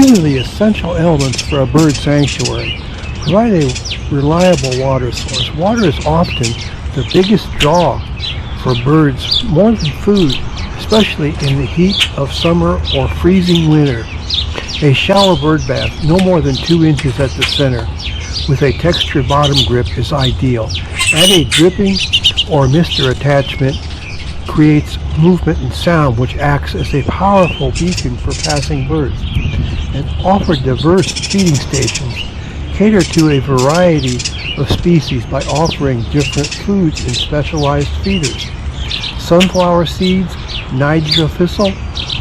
These are the essential elements for a bird sanctuary. Provide a reliable water source. Water is often the biggest draw for birds, more than food, especially in the heat of summer or freezing winter. A shallow bird bath, no more than 2 inches at the center, with a textured bottom grip is ideal. Add a dripping or mister attachment creates movement and sound, which acts as a powerful beacon for passing birds. And offer diverse feeding stations. Cater to a variety of species by offering different foods in specialized feeders. Sunflower seeds, Niger thistle,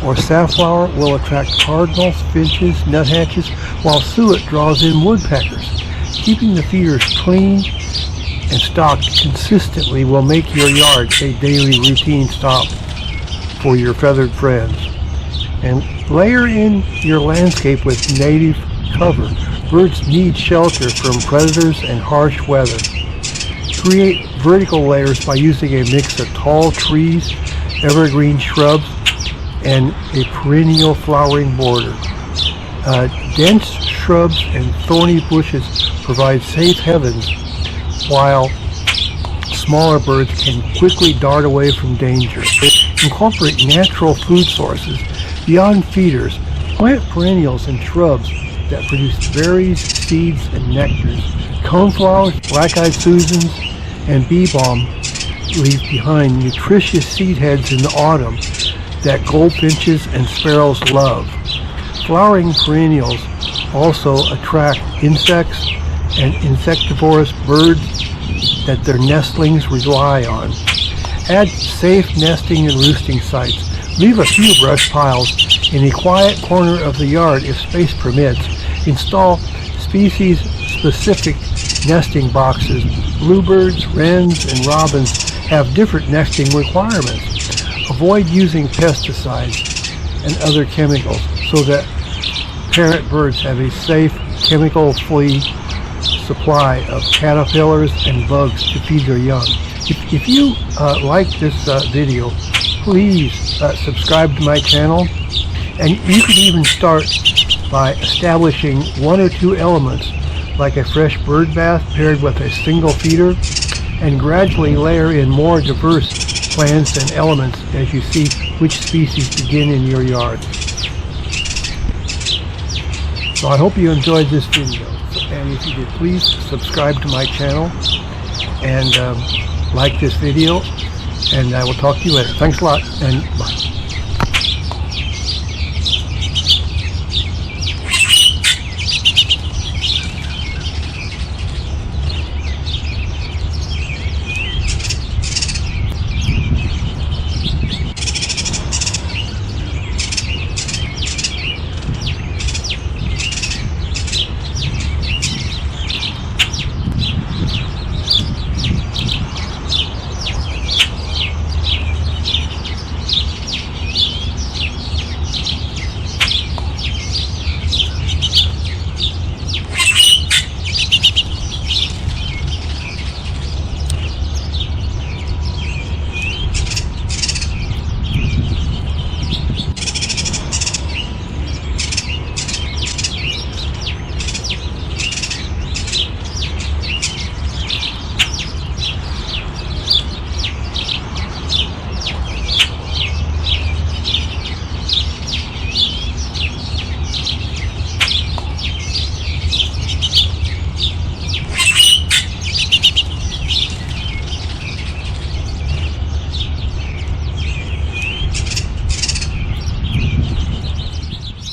or safflower will attract cardinals, finches, nuthatches, while suet draws in woodpeckers. Keeping the feeders clean and stocked consistently will make your yard a daily routine stop for your feathered friends. And layer in your landscape with native cover. Birds need shelter from predators and harsh weather. Create vertical layers by using a mix of tall trees, evergreen shrubs, and a perennial flowering border. Dense shrubs and thorny bushes provide safe havens, while smaller birds can quickly dart away from danger. Incorporate natural food sources. Beyond feeders, plant perennials and shrubs that produce berries, seeds, and nectars. Coneflowers, black-eyed Susans, and bee balm leave behind nutritious seed heads in the autumn that goldfinches and sparrows love. Flowering perennials also attract insects and insectivorous birds that their nestlings rely on. Add safe nesting and roosting sites. Leave a few brush piles in a quiet corner of the yard if space permits. Install species-specific nesting boxes. Bluebirds, wrens, and robins have different nesting requirements. Avoid using pesticides and other chemicals so that parent birds have a safe, chemical-free supply of caterpillars and bugs to feed their young. If you like this video, please subscribe to my channel, and you can even start by establishing 1 or 2 elements like a fresh bird bath paired with a single feeder, and gradually layer in more diverse plants and elements as you see which species begin in your yard. So I hope you enjoyed this video, and if you did, please subscribe to my channel and like this video, and I will talk to you later. Thanks a lot, and bye.